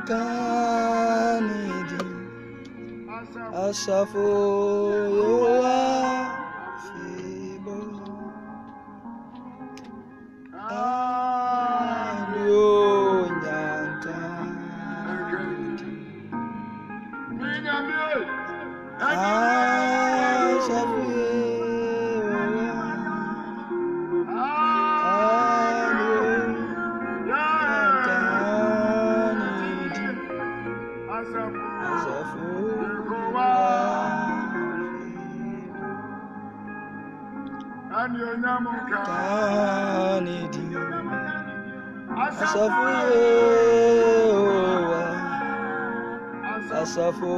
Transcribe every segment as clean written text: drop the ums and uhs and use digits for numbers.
kanidi asafo yowa fibo Asafo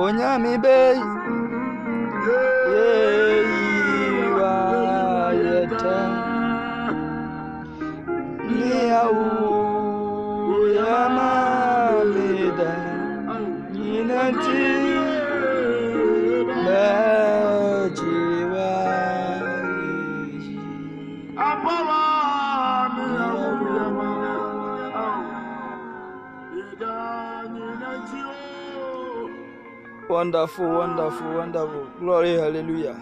Onyami be wa yeta niyawu yamamida yinati bajiwa apala niyawu Wonderful, wonderful, wonderful. Glory, hallelujah.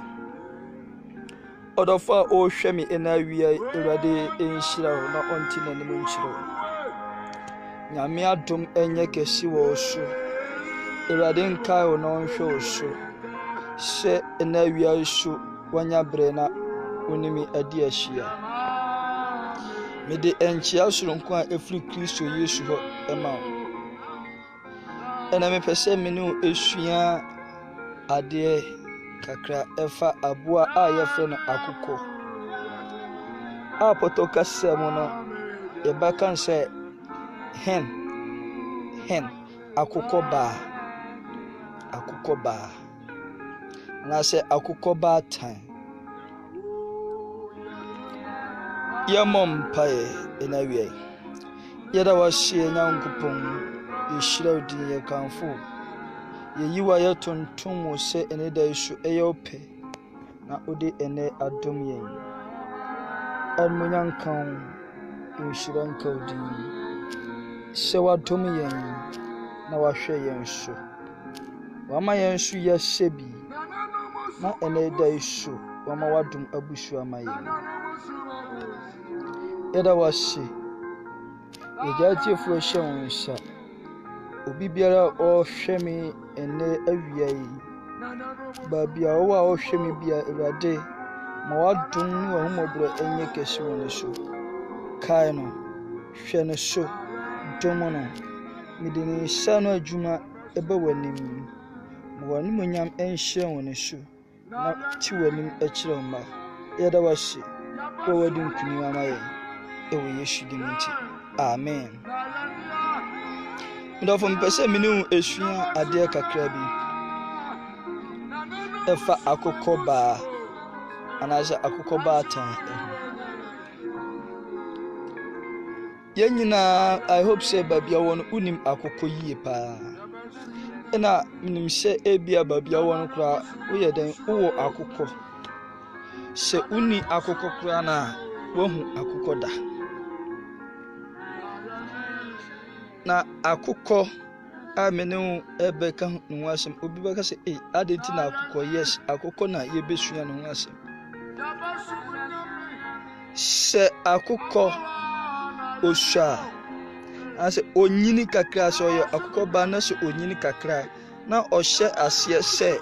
Odofa o shemi enawia irade enshira na ontina ne munchiro. Nyame adom enye kesi wo so. Irade nkai wo na onhwe wo so. She enawia so wanya bre na onimi adi ahia. Mede enchia soronko a efri Kristo Yesu ho ema. Ena me pese menu esua ade kakra efa aboa a yefre no akukọ a potoka semo no e bakan se hen akukọ ba na se akukọ ba tan yamom pae ena wie yeda wahye nyankopon yeshiraudi ye kanfo ye yiwa ye tonton wo se ene da isu eyope na ode ene adom yen almunyankan yeshiran kaudi se wadom yen na wahwe yen so wama yen so ye shebi na ene da isu wama wadom abusu amayen yeda wahye yegati fo hye wonsa obi biara o hwemi ene awia yi ba bia o wa o hwemi bia Awurade ma wadom ne wahomɔborɔ ɛnyɛ kɛse wɔ ne so. Kae no, hwɛ ne so, dom no. Mede ne nsa no adwuma ɛbɛ w'anim. Ma w'animonyam ɛnhyerɛn wɔ ne so, na te w'anim ɛkyerɛ mma. Yɛda w'ase, wo wɔde nkunim ama yɛn, ɛwɔ Yesu din nti. Amen. Medɔfo, mpɛ sɛ mene wo esua adeɛ kakra bi ɛfa akokɔ baa anaasɛ akokɔ baatan ɛho. Yɛn nyinaa, I hope sɛ baabi a wɔ no wonim akokɔ yie paa. Ɛna menim sɛ ebia baabi a wɔ no koraa woyɛ dɛn wowɔ akokɔ. Sɛ wonni akokɔ koraa no a woahu akokɔ da. Na akokɔ a mene wo ɛbɛka ho asɛm, obi bɛka sɛ ade nti na akokɔ. Yes, akokɔ na yɛbɛsua ne ho asɛm. Sɛ akokɔ osua asɛ onyini kakra, sɛ ɔyɛ akokɔ ba na sɛ onyini kakra na ɔhyɛ aseɛ sɛ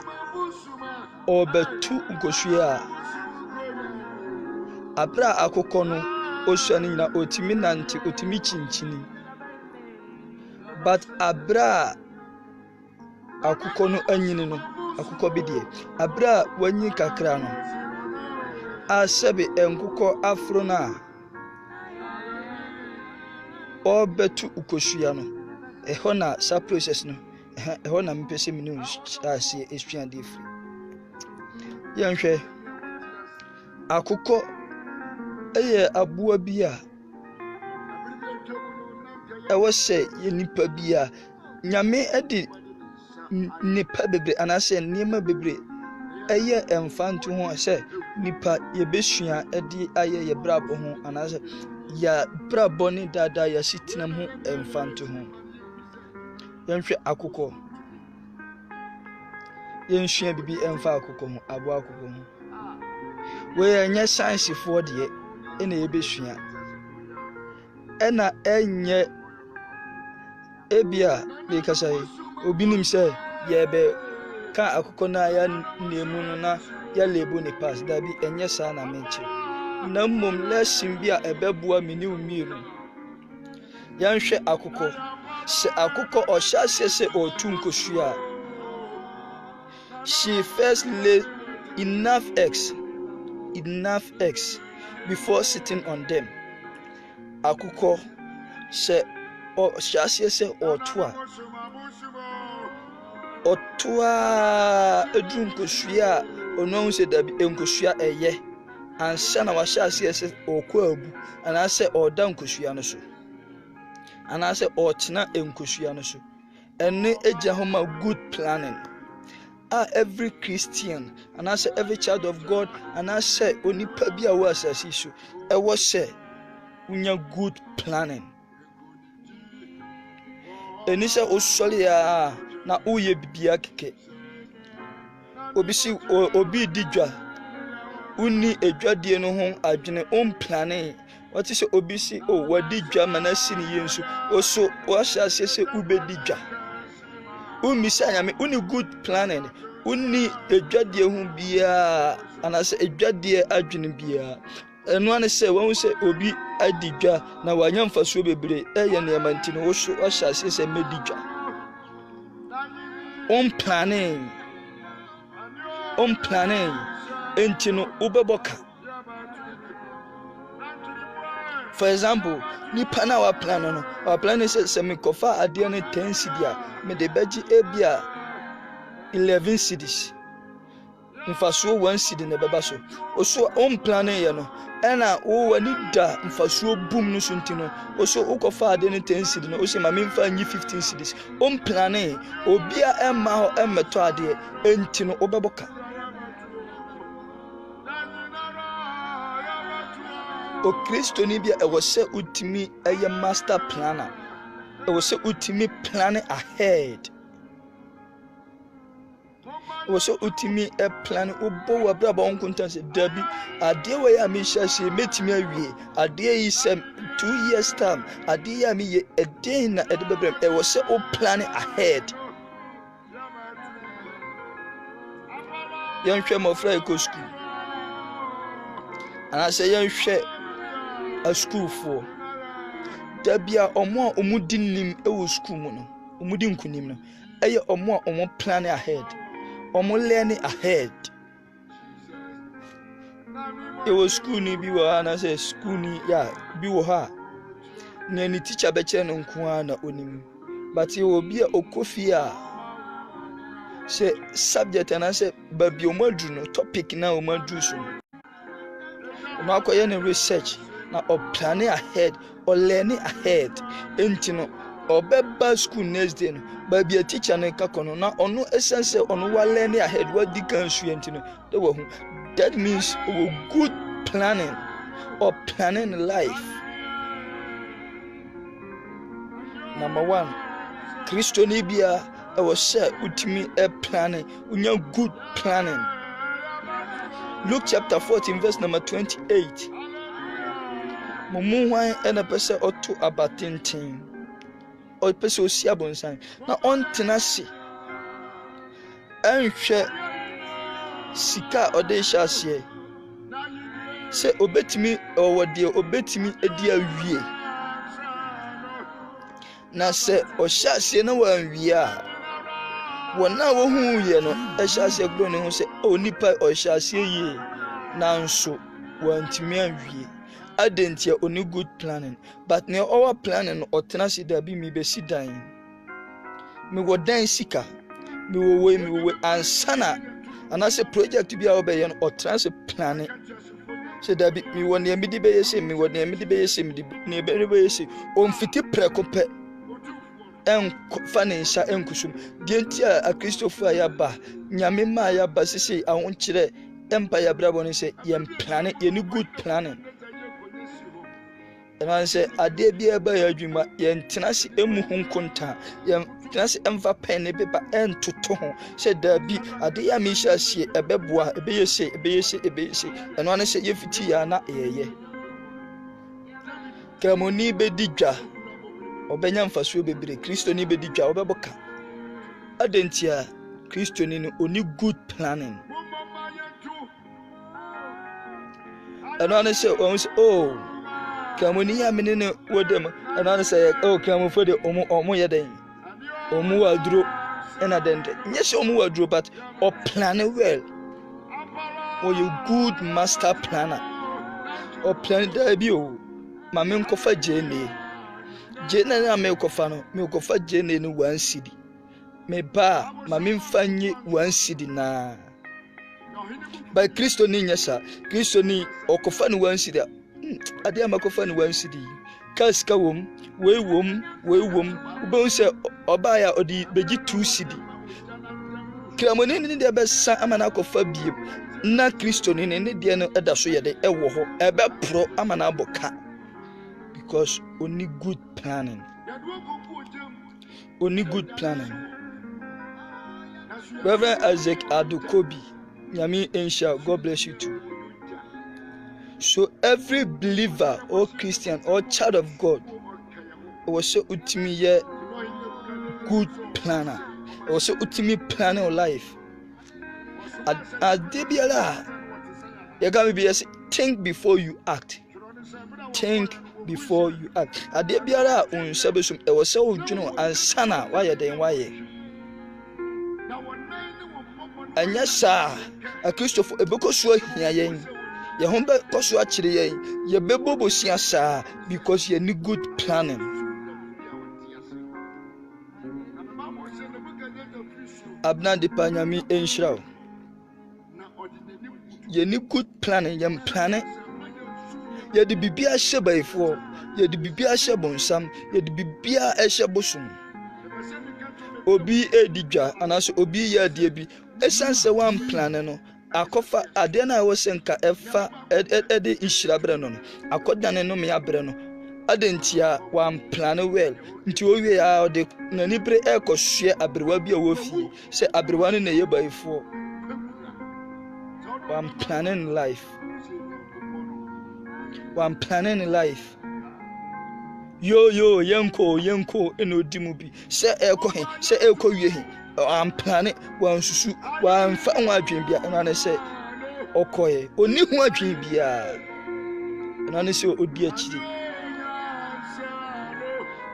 ɔbɛtu nkosua a abra akokɔ no osua no nyina otimi nante, otimi kyinkyini. But abra akokɔ no anyini no, akokɔ bi deɛ abra wanyi kakra no asɛbe nkokɔ afro no a ɔbɛtu ukosua no, ɛhɔ na sa process no ɛhɔ na mepɛ sɛ mene aseɛ esua de firi. Yɛnhwɛ akokɔ ɛyɛ aboa bi a ɛwɔ sɛ yɛ nipa bi a Nyame ɛde nipa bebre anaasɛ nneɛma bebre ɛyɛ ɛmfanto ho sɛ nipa yɛbɛsua ɛde ayɛ yɛ brabɔ ho anaasɛ ya brabɔ ne dada ya sitinam ho ɛmfanto ho. Yɛnhwɛ akokɔ, yɛnsua bibi ɛmfa akokɔ ho, aboa akokɔ ho. Wɔyɛ nyɛ sciencefoɔ deɛ ɛna yɛbɛsua, ɛna ɛnyɛ ebia bɛkasa yi obi nim sɛ yɛbɛ ka akokɔ na ya nemu no na ya lebo ne pass dabi ɛnyɛ saa na menkyɛ. Na mmom lesson bi a ɛbɛboa me ne umiru. Yɛnhwɛ akokɔ. Sɛ akokɔ ɔhyɛ aseɛ sɛ ɔtu nkosua, she first lay enough eggs before sitting on them. Akokɔ sɛ ɔhyɛ aseɛ sɛ ɔto a ɛduru nkosua a ɔno ahu sɛ dabi nkosua ɛyɛ ansa na wahyɛ aseɛ sɛ ɔkɔ abu anaasɛ ɔda nkosua no so anaasɛ ɔtena nkosua no so. Ɛne agya ho ma good planning a every Christian anaasɛ every child of God anaasɛ onipa bi a wɔ asase so ɛwɔ sɛ wonya good planning. Ɛni sɛ osɔre a na woyɛ bibia keke. Obi di dwa unni edwadie no ho adwene planning. What is obi si wadi dwa manasi ni yensu oso wahyɛ aseɛ sɛ ubedi dwa. Umisa nyame unni good planning, unni edwadie ho bia anase edwadie adwene bia. Ɛno ane sɛ wɔn sɛ obi adi dwa na wanya mfasuo bebre ɛyɛ nneɛma nti no woso wahyɛ aseɛ sɛ medi dwa. Planning enti no ubeboka. For example, nipa na wa plan no, wa plan is sɛ mekofa adeɛ no 10 cedi a me de bɛgye ebia 11 cedis. Mfasuo 1 cedi na bɛba so. Oso planning yɛ no ɛna wo wani da mfasuo boom no so ntino oso ukofa ade no 10 cedi no oso ma me mfa nyi 15 cedis. Planning obia ɛma ho ɛmɛtɔ ade enti no obɛboka. O Kristo ni bia ɛwɔ sɛ utimi ɛyɛ master planner. Ɛwɔ sɛ utimi planning ahead. Ɛwɔ sɛ utimi planning obo wa braba on kontanse dabi adeɛ wɔ ya me hyɛ hyɛ metimi awie adeɛ yi sɛ 2 years time adeɛ ya me ye ɛden na ɛde bebrem. Ɛwɔ sɛ o planning ahead. Yɛnhwɛ mɔfra ɛkɔ school anaasɛ yɛnhwɛ a school for dabia ɔmo a ɔmo di nim ɛwɔ school mu no ɔmo di nkunim no ɛyɛ ɔmo a ɔmo plan ahead ɔmo learn ahead ɛwɔ school ni bi wɔ ha anaasɛ school ni bi wɔ ha na ni teacher bɛkyerɛ no nko ara na onim but ɛwɔ bi a ɔkɔ a sɛ subject anaasɛ baabi ɔmo aduru no topic na ɔmo aduru so ɔno akɔyɛ ne research na ɔplane ahead ɔlearn ahead enti no ɔbɛba school next day no baabi a teacher no kakɔ no na ɔno ɛsɛn sɛ ɔno wa learn ahead wadi kan so enti no de wɔ ho that means good planning or planning life. Number 1, Christo ni bia ɛwɔ sɛ utimi planning unya good planning. Luke chapter 14 verse number 28. Mumu hwan ɛna pɛ sɛ ɔto abatenten ɔpɛ sɛ osi abonsan na ɔntena se ɛnhwɛ sika ɔde hyɛ aseɛ sɛ obetimi ɔwɔ deɛ obetimi edi awie na sɛ ɔhyɛ aseɛ na wanwie a wɔn a wɔhu yɛ no ɛhyɛ aseɛ goro ne ho sɛ onipa ɔhyɛ aseɛ yie nanso wantimi anwie adentia oni good planning but ne our planning no ɔtena se da bi mi besi dan mi wɔ dan sika mi wɔ we ansana anase project bi a ɔbɛyɛ no ɔtena se planning sɛ da bi mi wɔ ne mi di bɛyɛ se mi wɔ ne mi di bɛyɛ se mi di ne bɛyɛ se ɔmfiti prɛko pɛ ɛnfa ne nsa ɛnkusum deɛ nti a Kristofo a yaba nyame ma yaba sisi ahonkyerɛ ɛmpa yabrabɔ ne sɛ yɛn planning yɛn good planning ɛna sɛ adeɛ bi ɛba yɛ adwuma yɛn tena se emu ho nkonta yɛn tena se ɛmfa pen ne pepa ɛntoto ho sɛ dabi adeɛ a mi hyɛ aseɛ ɛbɛboa ɛbɛyɛ se ɛno ane sɛ yɛfiti ya na ɛyɛ kramoni bɛdi dwa ɔbɛnya mfasuo bebree kristoni bɛdi dwa ɔbɛbɔ ka adentia kristoni no oni good planning ɛno ane sɛ ɔmo sɛ kramoni ya mene ne wodem ɛno ane sɛ kramofo de ɔmo yɛ den ɔmo waduro ɛna dende nyɛ sɛ ɔmo waduro but ɔplane well ɔyɛ good master planner ɔplane da bi o ma me nkɔfa gyene na me nkɔfa no me nkɔfa gyene no 1 cedi me ba ma me mfa nye 1 cedi na by Kristo ni nyesa Kristo ni ɔkɔfa no 1 cedi ade amakɔfa no 1 cedi kaska wom wei wom wobɛhu sɛ ɔbaa ya ɔde bɛgye 2 cedi kramoni ni de bɛsa ama na akɔfa biem na Kristo ni ne de no ɛda so yɛde ɛwɔ hɔ ɛbɛpro ama na abɔ ka because only good planning. Reverend Isaac Adukobi, Yami Ensha, God bless you too. So every believer or Christian or child of God was so ultimate good planner. Was so ultimate planner of life. Debiala, you gotta be think before you act. Think before you act. Adebiara unsabesum e wo se odwuno ansana wayɛ den wayɛ. Anya sa a Christopher ebekɔso ahia yɛn. Ye ho be kɔso akyere yɛn. Ye bebobo sia sa because ye need good planning. Abna de panyami enhyira. Ye need good planning, ye planning. Ye de bibia hyɛ baifo ye de bibia hyɛ bonsam ye de bibia hyɛ bosom obi edidwa anaso obi yɛ ade bi esanse wan plan no akɔfa ade na ɛwɔ senka ɛfa ɛde nhyira brɛ no akɔdane no me abrɛ no adentia wan plan well nti owie a ɔde nani bre ɛkɔhwe abrewa bi a wɔ fie sɛ abrewa no na yɛ baifo wan planning life. One planning in life. Yo, yanko, eno dimubi. Say eko ye. I'm planning one susu, one fan wa dream bia, and I say, okoye, only one dream bia. nane se odi akiri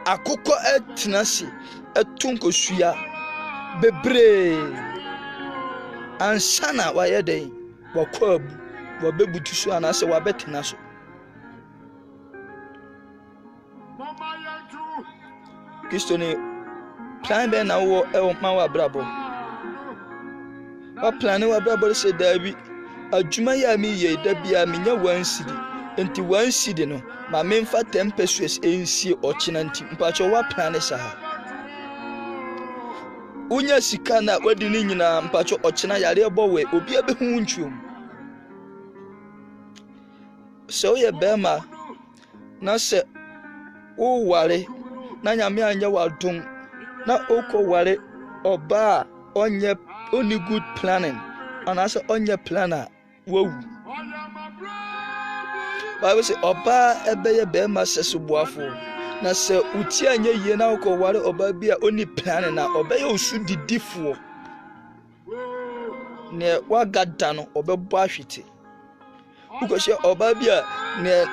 akokɔ tenase etunkosua bebre ansana wayɛ den wakɔ abu wabebutu so anase wabɛtena so Kristo ne plan bɛ na wo ma wa brabo wa plan wa brabo se dabi adwuma ya mi ye da bia menya wansidi enti wansidi no ma memfa 10 pesos ensie ɔkyena nti mpacho wa plan sa ha unya sika na wadi ni nyina mpacho ɔkyena yare bɔwe obi abehu ntwom so ye bema na se wo ware na nyame anya wadom na oko ware oba onye only good planning and as onye planner wo Bible say oba ebeye be ma sesubuafo na se uti anya yie na oko ware oba bia only planning na obeye osu didifo ne wagada no obebo ahwete ukoshe oba bia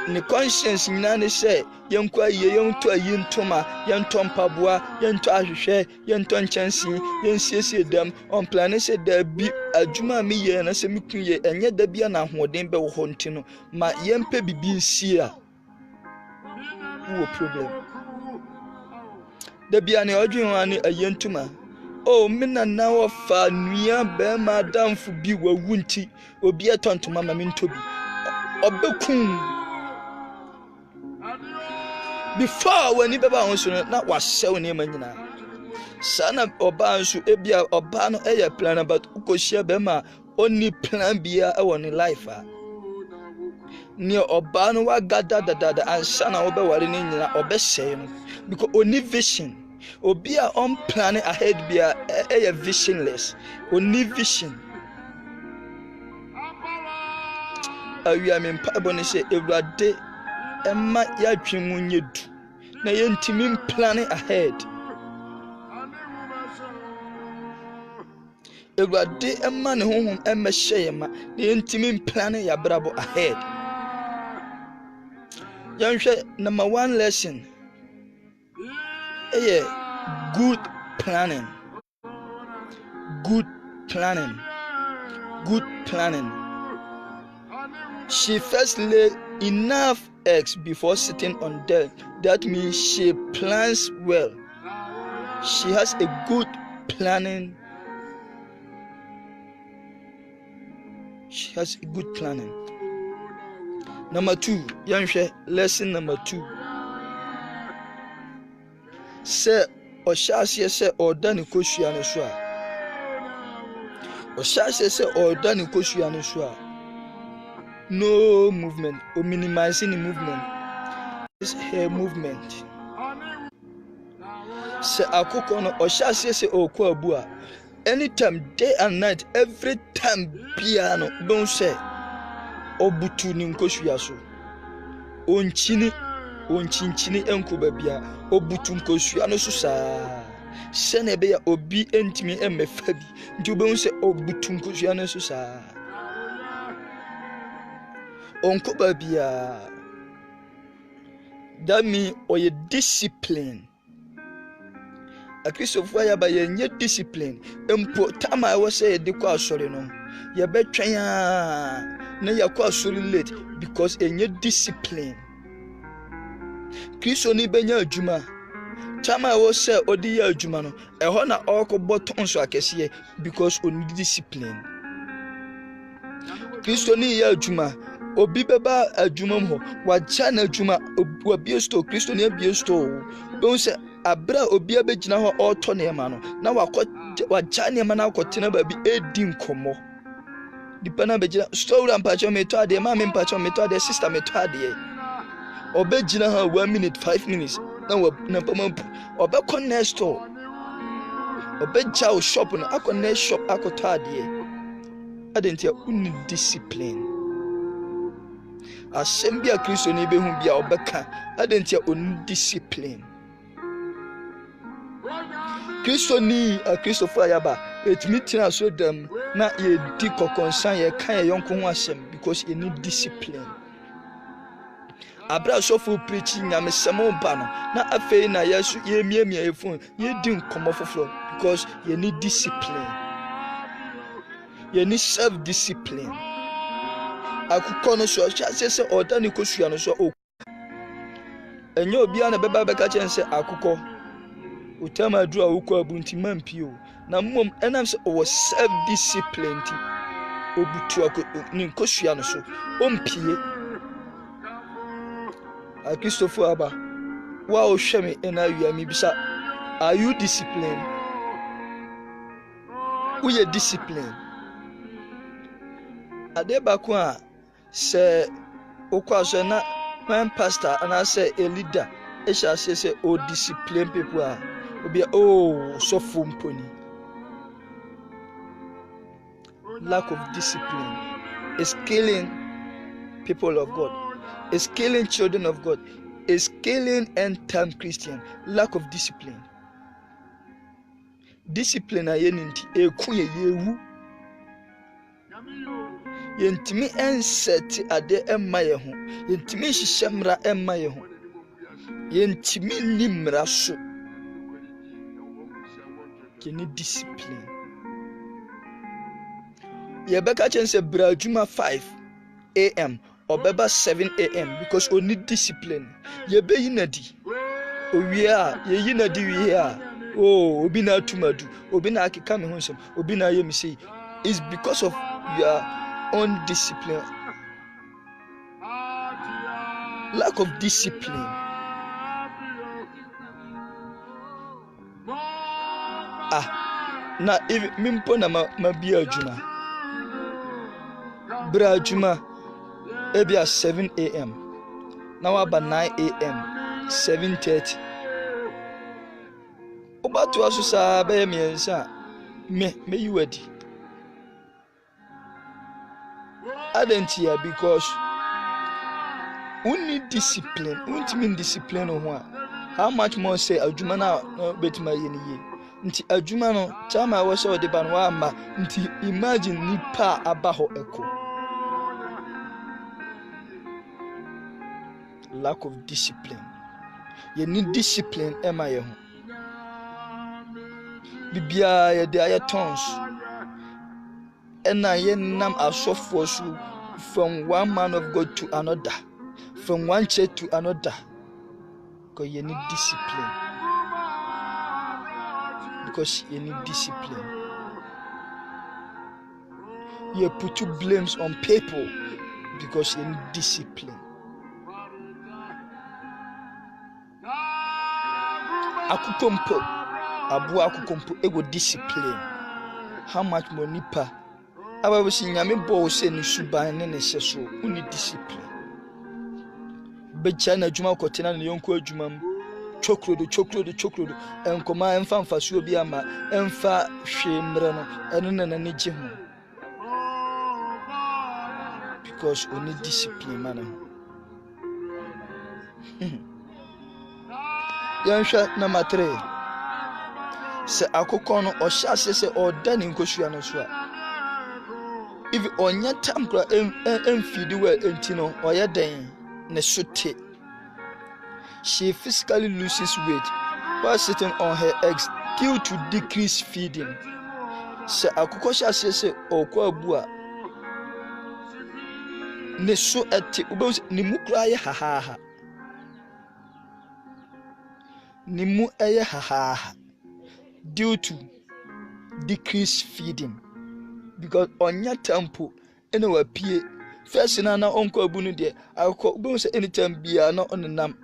ne conscience nyina ne se yenko aye yento ayi ntoma yento mpaboa yento ahwehwe yento nchansi yensiesie dam on plan se da bi adwuma mi ye na se mikuye enye da bia na hoden be wo hontino ma yempe bibi nsie a wo problem da bia ne odwen ani aye ntoma oh mina na wo fa nua be ma damfo bi wawunti obi etontoma ma mintobi obekun before when beba honso na wasew ne manyina sana oba nso ebia oba no eye plan but ukohia be ma oni plan bia e won life a ne oba no wa gada dada ansana wo be ware ne nyina obesey no because oni vision obi a on plan ahead bia eye visionless oni vision awia me mpabo ne se ewrade emma ya twemu nyedu na yentimi planning ahead ewrade emma ne honhom emma hyeyema na yentimi planning ya brabo ahead yanhwe number 1 lesson good planning she first laid enough eggs before sitting on them. That means she plans well. She has a good planning. She has a good planning. Number 2, lesson number 2. Say Oshasi say ordani koshua ne so a. Oshasi say ordani koshua ne so a. No movement or minimizing the movement. It's her movement. Say akoko no Oshasi say okwa bua. Anytime, day and night, every time piano don't say obutu ni nkoshua so. Onchinchini enko babia obutu nkoshua no so saa. Sene be ya obi entimi emmefa bi. Nti obehun se obutu nkoshua no so saa. Onko babia. That mean oye discipline. A Christopher yaba ye discipline. Empo tama I was say de kwa asori no. Ye betwen ya na ya kwa asori late because enye discipline. Kristo ni benya adwuma. Tama I was say odi ya adwuma no. Eho na okobọ tonso akese because oni discipline. Kristo ni ya adwuma. Obi beba adwuma ho. Waja na adwuma obi store Kristo ni abi store. Don say abra obi abegina ho auto ne ma no na waja ne ma na akotena ba bi edi nkomo dipana begina store ampacho meto ade ma me mpacho meto ade sister meto ade obegina ha 1 minute 5 minutes na pamampu obekọ next store obeja o shop no akọ next shop akoto ade adentia uni discipline asembia Kristo ni behu bia obeka adentia uni discipline. Kristo ni a Christopher yaba etimitina so dem na ye di kokonsan ye kan ye yonko ho asem because you need discipline. abra sofo preach nyame semo ba no na afei na yesu ye miemia efun ye di nkomo foforo because you need discipline, you need self discipline. Akukọ no so se oda ni kosua no so o enye obi a na beba beka chen se akukọ utama adu a wukọ abunti mampio na mom enam se o self discipline ti obutu ni kosua no so ompie a Christopher aba wa o hweme ena awia mi bisa, are you disciplined? We are disciplined. Ade bako a se okwaso na when pastor and I say a leader e shall say o discipline people a obi so fumponi. Lack of discipline is killing people of God, is killing children of God, is killing end-time Christian. Lack of discipline. Discipline a yeninti ekuye yewu. Yentimi enseti ade emma ye ho. Yentimi hihye emma ye ho. Yentimi nimra so. Kini discipline. Yebeka chense brajuma 5 a.m. Obeba 7 a.m. because we need discipline. Yebe yinadi. Owiya, ye yinadi wiya. Obi na tumadu, obi na akika me ho nsem, obi na yemi sei. It's because of your own discipline. Lack of discipline. Na if mimpo na mabia adwuma. Bra adwuma ebia 7 a.m. na waba 9 a.m. 7:30. Obatu asusa be miensa me yiwadi. Adentia because we need discipline. We need discipline on how much more say adwuma na betima ye ni ye. Nti adwuma no chama we so de ban wa ama nti imagine nipa abaho eko. Lack of discipline. You need discipline ema ye ho. Bibia ye de aye tons. Ena ye nam asofo so from one man of God to another, from one church to another. Because you need discipline. Because you need discipline. You put two blames on people because you need discipline. Akukompo, abu akukompo, ego discipline. How much more nipa? Aba we si nyame bo se ni suban ne ne hye so, uni discipline. Becha na adwuma kotena ne yonko adwuma m. Chokrodo enkoma emfa mfaso obi ama emfa hwemre no eno na ne gye ho. Because we need discipline man. Yansha number 3. Se akokɔ no ɔhya se ɔda ne nkosua no so a. If onya tam kra emfidi we enti no ɔyɛ den ne sote. She physically loses weight while sitting on her eggs due to decreased feeding. Se akokɔ hya se ɔkɔ abu a ne so ete ube ne mu kra yɛ hahaha. Ne mu ɛyɛ hahaha due to decreased feeding. Because onya tempo ene wa pie first na onko abu no de akọ ube say anytime bia na onenam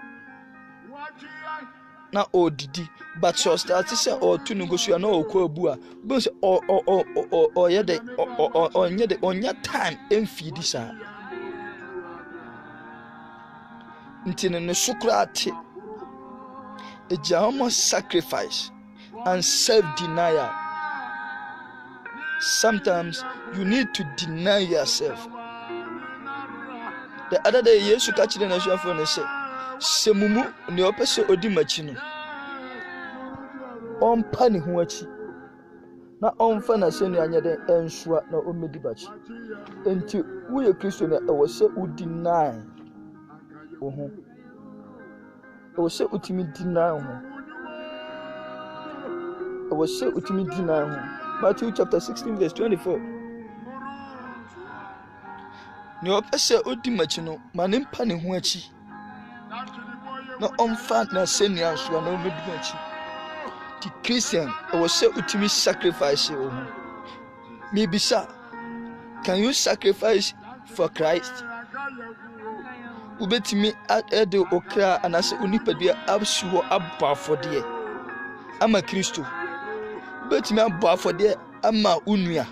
na odidi but so start say otu ngosua na okọ abu a ube say ye de onya time emfidi sa ntine no sukrate eja almost sacrifice and self-denial. Sometimes you need to deny yourself. The other day, Yesu kachire na so afọ na say, "Semumu ne opese odi machi no. Ompa ne ho achi. Na omfa na se no anya den ensua na omedi bachi. Enti wo ye Kristo na e wo se u deny. wo ho. Ɛwɔ sɛ utimi deny ho. Ɛwɔ sɛ utimi deny ho. Matthew chapter 16 verse 24. Ne opɛ sɛ odi machi no, ma ne mpa ne ho akyi. Na ɔmfa na sɛnea so na ɔbɛdi machi. The Christian, ɛwɔ sɛ utimi sacrifice wo ho. Mebisa, can you sacrifice for Christ? Ubetimi ade okra anase onipadua absuo abɔ afɔdeɛ ama Kristo. Ubetimi abɔ afɔdeɛ ama unua.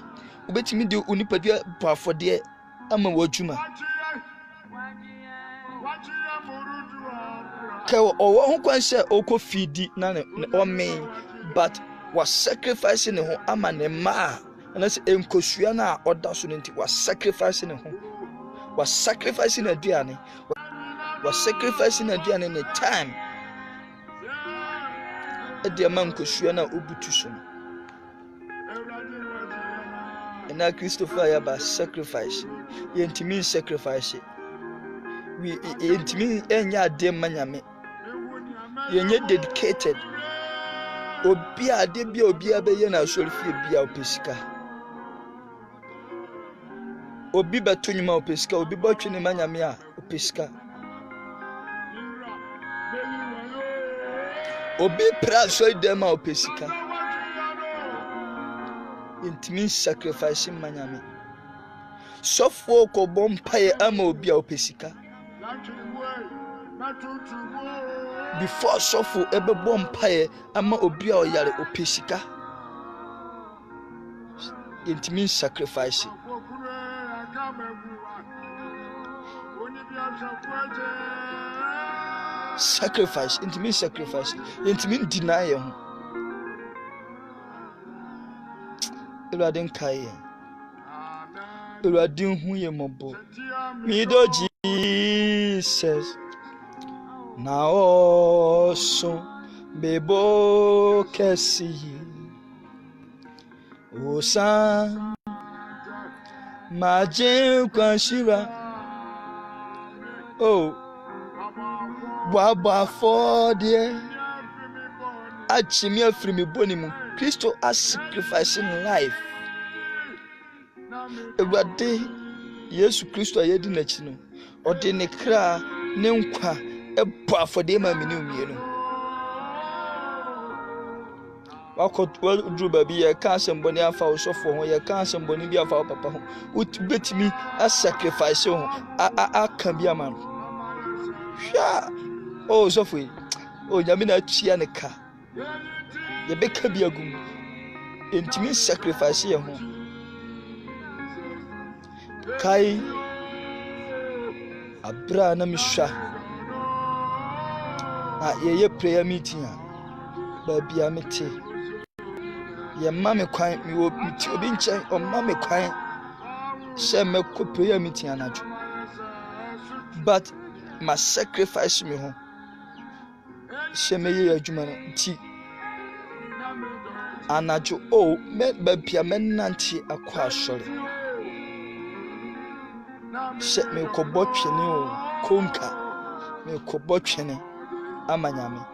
Ubetimi de onipadua bɔ afɔdeɛ ama wajuma. Ka ɔwɔ ho kwan sɛ ɔkɔ fidi na ɔmen, but was sacrificing ne ho ama ne ma anase enkosua na ɔda so nti was sacrificing ne ho. Was sacrificing aduane. Was sacrificing aduane in time. Ɛde man kosua na obutu so. Na Christopher ya ba sacrifice. Yentimi sacrifice. We yentimi enya ade manyame. Yenye dedicated. Obi ade bia obi abeye na asɔrefie bia opesika. Obi beto nyuma opesika, obi bɔtwe ne manyame a opesika. Obi pra so dem a opesika. Intimi sacrifice manyame. Sofo ko bompaye ama obi a opesika. Before sofo ebe bompaye ama obi a oyare opesika. Intimi sacrifice. Sacrifice, intimate sacrifice, intimate deny. Eradin kai. Eradin hu ye mobo. Mido Jesus. Na oso bebo kesi. Osan maje kwanshira. Oh, Baba for dear, Achimia free me bonimu. Christo as sacrificing life. Ewade Yesu Christo ayedi nachino. Ode ne kra ne nkwa eba for de ma mini umienu. Wakot dru baby ye ka asemboni afa osofo ho ye ka asemboni bi afa papa ho. Betimi as sacrifice ho aka bi ama no. Hwa oh sofo oh nyame na tua ne ka. Ye beka bi agum. Entimi sacrifice ye ho. Kai abra na mihwa. Ye prayer meeting a ba bia mete. Ye mame kwan mi obi nchen o mame kwan she me ko prayer meeting anajo. But my sacrifice me ho. She me ye adwuma no nti anajo o me ba bia me nante akwa asore. She me ko botwene o konka me ko botwene amanyame.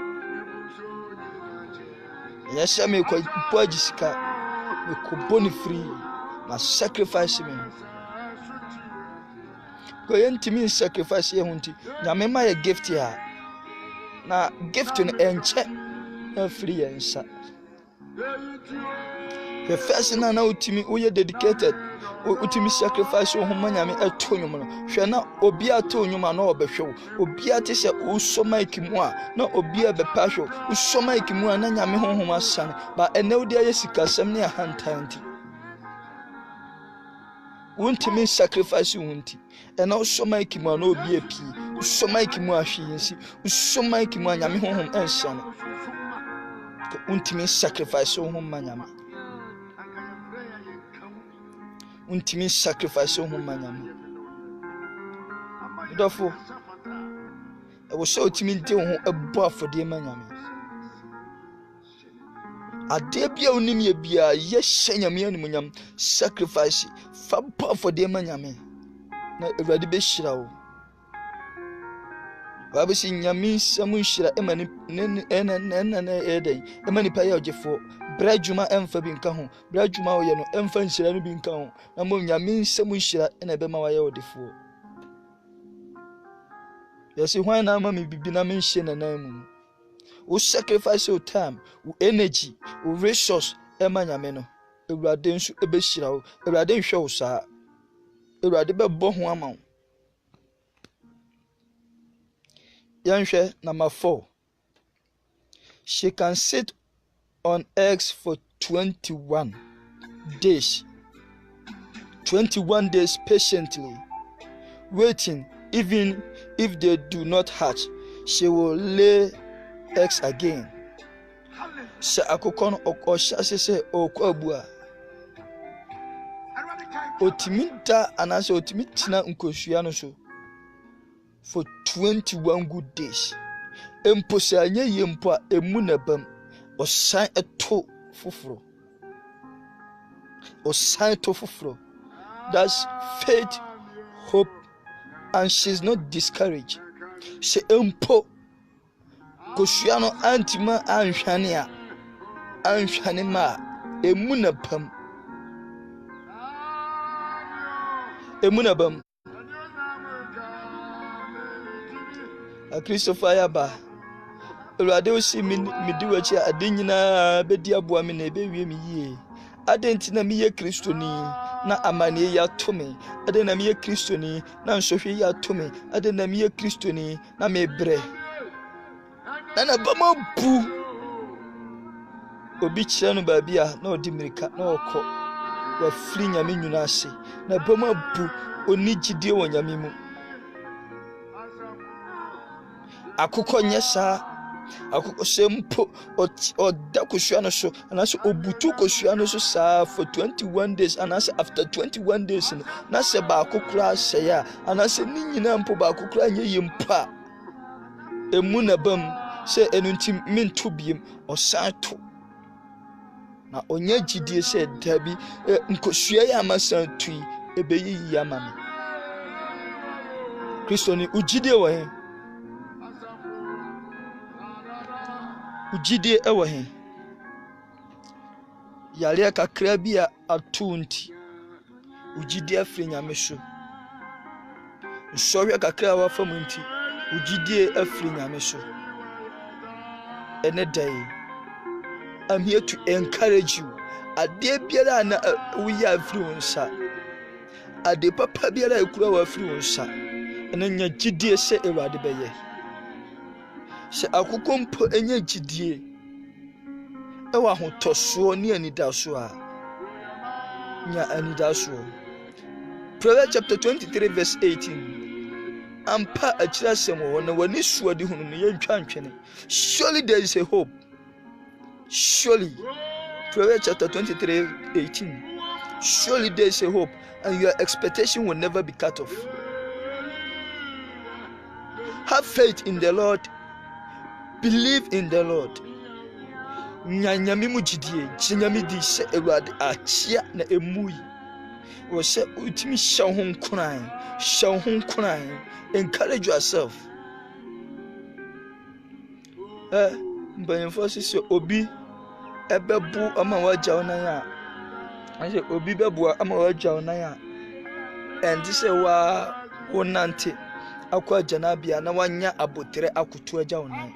Yes, I make quite Pajisika, we could boni free, my sacrifice me. Go into me sacrifice ye hunty. Yamema a gift here. Now, gift in and check free and sat. The first and now to me, we are dedicated. Utimi sacrifice o humanya me atonyo no hwe na obi atonyo ma na obehwe obi ate se usoma ikimu a na obi abepa hwe usoma ikimu a na nyame honhom asan ba ene odi ayesikasem ne ahantanti untimi sacrifice unti ena usoma ikimu a na obi api usoma ikimu a hwinsi usoma ikimu a nyame honhom ansan untimi sacrifice o humanya untimi sacrifice ho manyame dofo e wo so utimi nte ho ebo afode manyame ade bia onim ye bia ye hyanyame animunyam sacrifice fa bo afode manyame na ewrade be hyira wo Wabusi nyame nsɛm nhyira ɛma ni ɛna ɛdɛn ɛma nipa yɛ ɔgyefo bra dwuma ɛmfa bi nka ho bra dwuma ɔyɛ no ɛmfa nhyira no bi nka ho na mo nyame nsɛm nhyira ɛna ɛbɛma wayɛ ɔdefo yɛsi hwan na ama me bibi na me nhyɛ nanan mu wo sacrifice your time wo energy wo resource ɛma nyame no Ewurade nso ɛbɛhyira wo Ewurade nhwɛ wo saa Ewurade bɛbɔ ho ama wo Yanhwɛ number 4. She can sit on eggs for 21 days. 21 days patiently, waiting. Even if they do not hatch, she will lay eggs again. Sɛ akokɔ no ɔhyɛ ase sɛ ɔkɔ abua. Otimi da anaasɛ otimi tena nkosua no so for 21 good days. Empo sɛ anya yie mpo a emu na bam ɔsan ɛto foforo. Ɔsan to foforo. That's faith, hope, and she's not discouraged. Sɛ empo kosua no antima anhwane a anhwane ma emu na bam. Emu na bam. Christopher Yaba Ewurade o si mi di wachi ade nyina bedi aboa me na ebewie me yie ade ntina me ye kristoni na amane ya to me ade na me ye kristoni na nsohwe ya to me ade na me ye kristoni na me bre na bama bu obi kire no ba bia na odi mirika na okọ wa firi nyame nyuna ase na bama bu oni gidie wo nyame mu akukọ nyesa akukọ sempo oda kosua no so anaso obutu kosua no so saa for 21 days anaso after 21 days no na se ba akukura seya anaso ni nyina mpo ba akukura nye yimpa emu na bam se enunti minto biem osanto na onya gidie se dabi nkosua ya amasan tui ebeyi ya mame Kristo ni ugidie wo he ugidie ewo he yale kakra bi a atunti ugidie afiri nyame so nsɔhwe kakra wa fam nti ugidie afiri nyame so ene day I'm here to encourage you ade biara na uya afiri wonsa ade papa biara ekura wa afiri wonsa ene nya gidie se Ewurade beye se akukọ mpo enya gidie ewa hotoso ni anidaso a nya anidaso Proverbs chapter 23 verse 18 ampa akira sem wo na wani suade hunu no yentwa ntwene surely there is a hope surely Proverbs chapter 23:18 surely there is a hope and your expectation will never be cut off. Have faith in the Lord. Believe in the Lord. Nyanyami mujidie, jinyami di se Ewurade achia na emui. Wo se utimi shahun kunan. Encourage yourself. Mbanfo sisi obi ebebu ama waja onan a. Ase obi bebu ama waja onan a. Endi se wa wonante akwa janabia na wanya abotere akutu aja onan.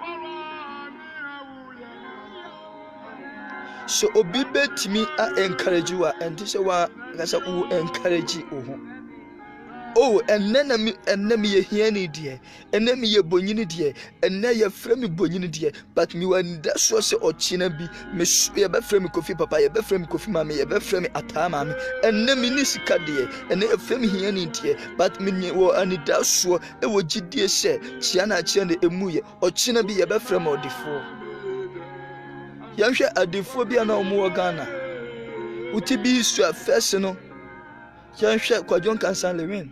So obi betimi a encourage you and this wa gasa u encourage you. Oh enna me ye hiani die enna me ye bonyini die enna ye frame bonyini die but me wanda so se ochina bi me ye be frame kofi papa ye be frame kofi mama ye be frame atama me enna me ni sika die enna ye frame hiani die but me wo anida so e wo gidie se chia na emu ye ochina bi ye be frame odifo yanhwe adifo bia na omo Ghana uti bi su afese no yanhwe Kwadwo Kansan Lewin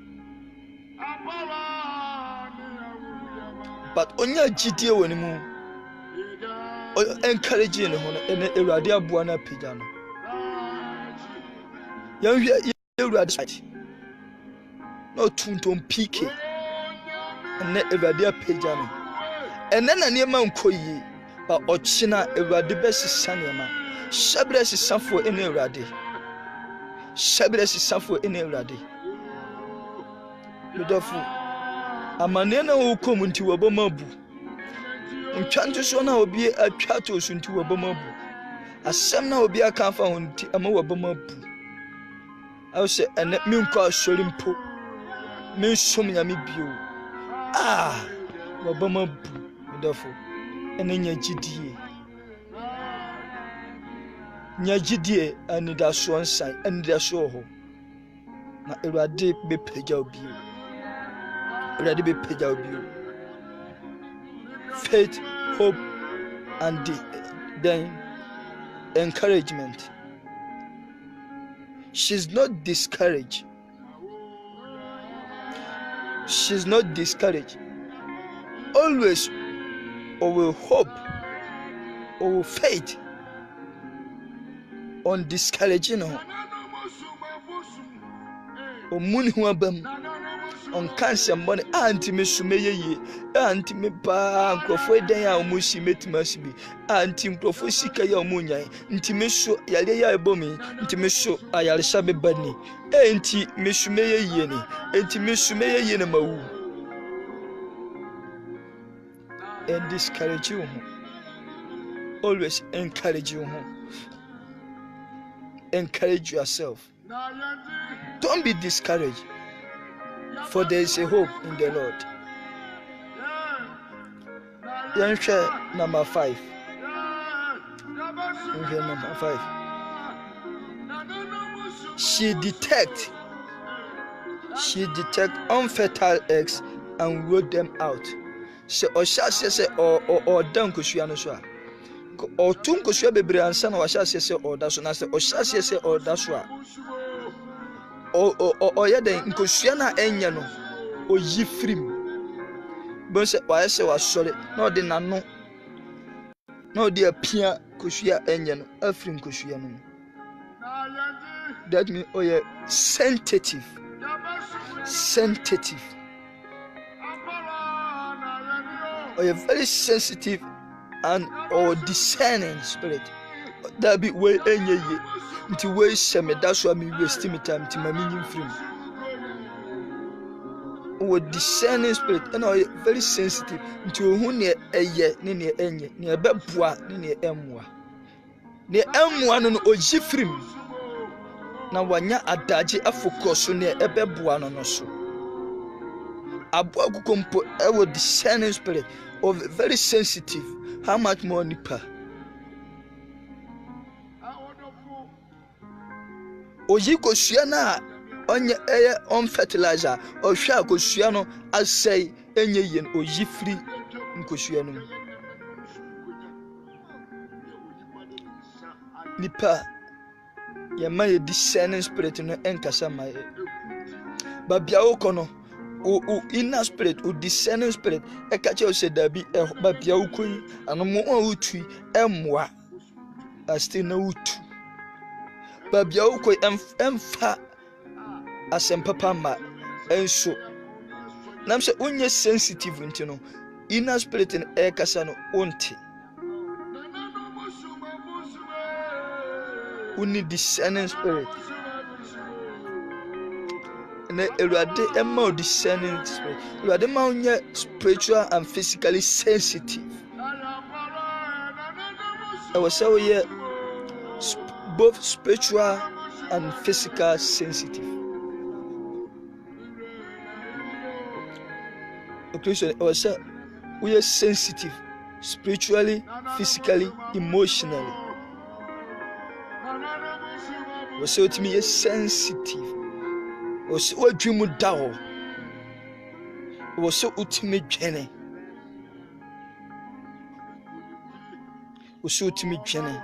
but onya gidie woni mu encourage ne ho no ene Ewurade aboa na pija no yanhwe Ewurade site no tuntum PK ɛnɛ Awurade apagya no ɛnɛ na nneɛma nkɔ yie ba ɔkyena Awurade bɛsesa nneɛma hyɛbrɛ sesafoɔ ɛne Awurade hyɛbrɛ sesafoɔ ɛne Awurade medɔfo amanneɛ na wɔkɔ mu nti wɔbɔ ma bu ntwa ntosoɔ na obi atwa to so nti wɔbɔ ma bu asɛm na obi aka afa ho nti ama wɔbɔ ma bu awo sɛ ɛnɛ menkɔ asɔre mpo mensom nyame bio wɔbɔ ma bu medɔfo ɛne nya gyidie anidasoɔ nsan anidasoɔ hɔ na Awurade bɛpagya bio Awurade bɛpagya bio faith hope and then encouragement. She's not discouraged. Always or will hope or will faith on discouraging her. O muni huabam on cancer money anti mesumeye anti me pa nkrofo den a omusi metimasibi anti nkrofo sika ya omunyan nti meso yale ya ebomi nti meso ayalesa bebani nti mesumeye yie ni nti mesumeye yie na mawu and discourage you. Always encourage you. Encourage yourself. Don't be discouraged, for there is a hope in the Lord. Number 5. Number 5. She detect unfertile eggs and roll them out. Se oshase se o dan kosua no so a o tun kosua bebre ansa na washase se o da so na se oshase se o da so a o ye den kosua na enya no o yi frim bo se wa se wa sore na o de nano na o de apia kosua enya no afrim kosua no that mean o ye sensitive or a very sensitive and or discerning spirit. That be way any until way shame. That's why me wasting my time to my meaning film. Or discerning spirit and or very sensitive until who near a year near any near Bebwa near Emwa. Near M1 on Ojifrim. Now when ya adaji a focus on near a Bebwa no so. Abwa kumpo ewo discerning spirit of very sensitive. How much more nipa? Oji kosua na onye on fertilizer o hwa kosua no asai enye yen oji free nkosua no nipa ye ma discerning spirit no enkasa ma ye babia okono o inner spirit o discerning spirit e ka che o se da bi ba bia ukun anomo o utu emwa asti na utu ba bia ukoi emfa asempapa ma enso nam se onye sensitive ntino inner spirit e kasa no onti uni discerning spirit na Ewurade emma discerning spirit. Ewurade ma onye spiritual and physically sensitive. I was say we both spiritual and physical sensitive. Okay, I was say we are sensitive spiritually, physically, emotionally. We say to me sensitive. Was what dream would dow was so ultimate journey. Was so ultimate journey.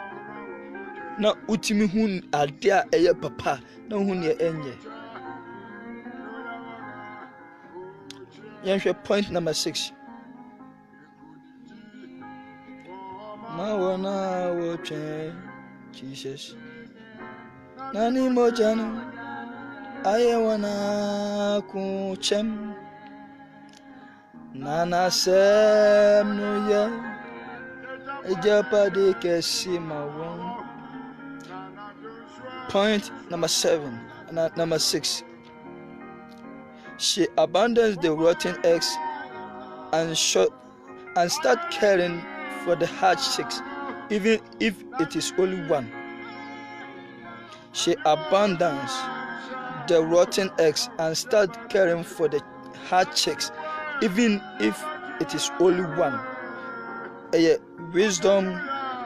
Now, ultimate hun are there a papa, no hun ye enye. Yansha point number 6. Mawana watching Jesus. Nani mojano. I wanna kuchem Nana Semnuye Ejapade Kesimawan. Point number 7, number 6. She abandons the rotten eggs and start caring for the hard chicks, even if it is only one. She abandons the rotten eggs and start caring for the hard chicks, even if it is only one. Wisdom,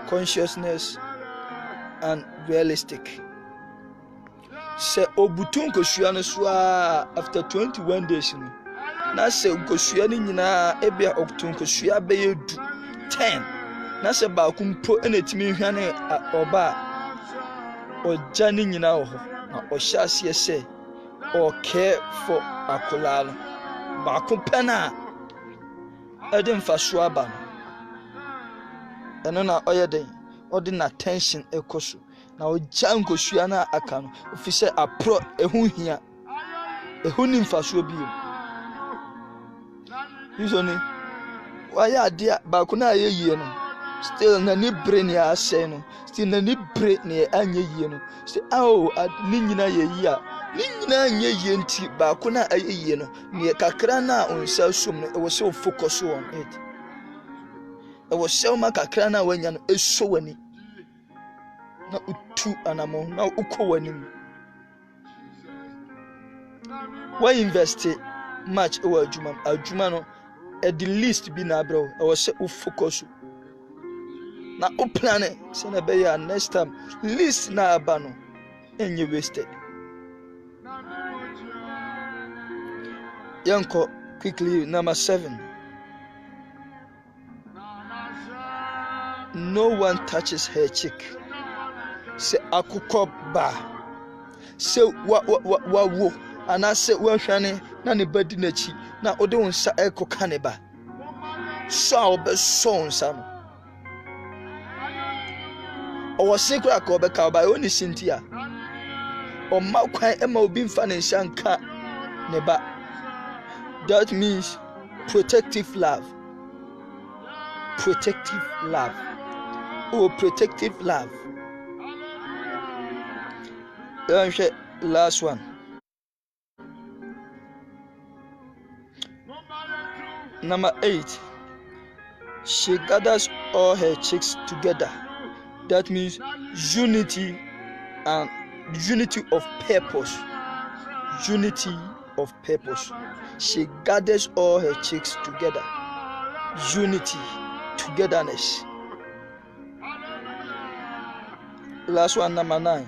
consciousness, and realistic. Se obutun kosua no so after 21 days no na se kosua ni nyina ebia obutun kosua be yedu 10 na se ba kumpo ena timi hwane oba oja ni nyina ho na ohya ase se o care for akola no ba kompana edin fa so aba no eno na oyeden odi na tension ekoso na oja nkosua na aka no ofise apro ehu hia ehu ni mfaso bio yuzoni waya ade ba ko na ayeye no still na ni brain ya ase no still na ni brain na anye yie no still ni nyina yeyi a ni nyina anye yie nti ba ko na ayeye no ne kakra na onsa som no e wo se focus on it e wo se ma kakra na wanya no eso wani na utu anamo na uko wanim wa invest much ewa adwuma no at the least bi na bro e wo se u focus na u plan se na be ya next time least na aba no enye wasted. Yanko quickly number 7. No one touches her cheek. Se akukọ ba se wa wo ana se wa hwane na ne badi nachi na ode wonsa ekoka ne ba so a obe so wonsa no owo sekura ka obe ka ba oni sintia o ma kwan e ma obi mfa ne nsa nka ne ba. That means protective love. Protective love. Oh, protective love. Last one. Number 8. She gathers all her chicks together. That means unity and unity of purpose. Unity of purpose. She gathers all her chicks together. Unity, togetherness. Last one, number 9.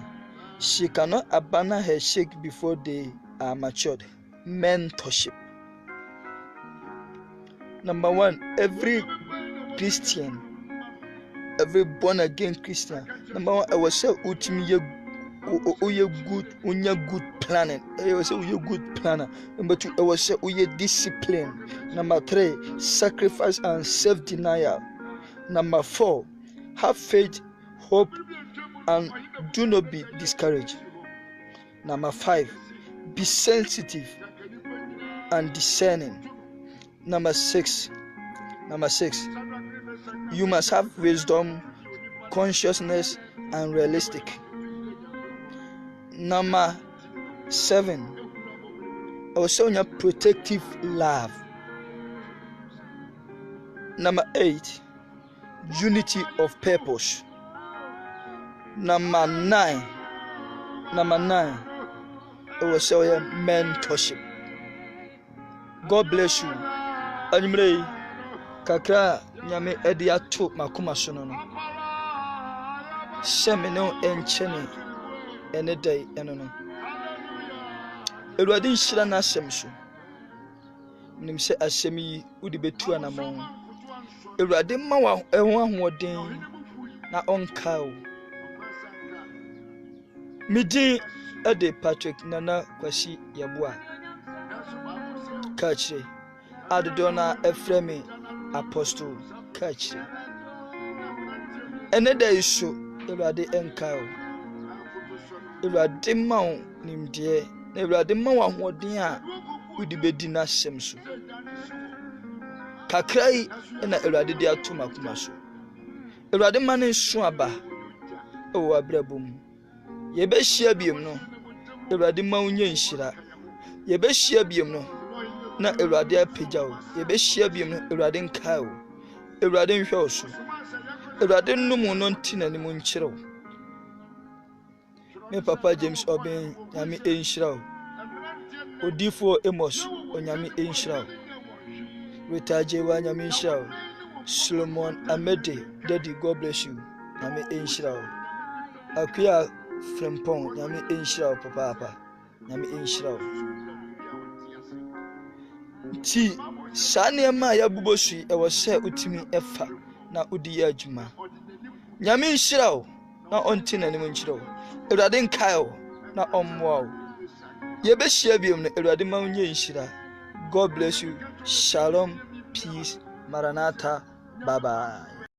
She cannot abandon her chick before they are matured. Mentorship. Number 1, every Christian, every born again Christian. Number 1, I was say ultimately good planning. I was say good planner. Number 2, I was say discipline. Number 3, sacrifice and self-denial. Number 4, have faith, hope, and do not be discouraged. Number 5, be sensitive and discerning. Number 6, you must have wisdom, consciousness, and realistic. Number 7, also your protective love. Number 8, unity of purpose. Number 9, also your mentorship. God bless you. Animre kakra nyame edi ato makoma so no sheme no enchene ene dai eno no Ewurade nhyira na asem so nim se asem yi udi betu anamon Ewurade ma wa eho ahoden na onka o midi ade Patrick Nana Kwasi Yabua kachre Adodona Efremi Apostle kachre ene da iso Ewurade enka o Ewurade ma wo nimde na Ewurade ma wo ahoden a udi bedi na asem so kakrai na Awurade de ato makoma so. Awurade ma ne so aba ewo abrabom. Yebehia biem no Awurade ma unye nhyira. Yebehia biem no na Awurade apagya wo. Yebehia biem no Awurade nkae wo. Awurade nhwɛ wo so. Awurade nnum no ntina ne mu nkyerɛ wo. Me papa James Oben nyame enhyira wo. Odifo Amos onyame enhyira wo. Retaje wa nyame enhyira wo. Solomon Amede Daddy, God bless you. Nyame enhyira wo. Akuya Frempong nyame enhyira wo papa. Nyame enhyira wo. Ti sane ma ya bubosu e wo se utimi efa na udi ya adwuma. Nyame enhyira wo na ontina ne mu nkyerɛ wo. Awurade nkae wo na ɔmmoa wo. Yebehia biem no Awurade ma unye nhyira. God bless you. Shalom, peace, Maranatha. Bye bye.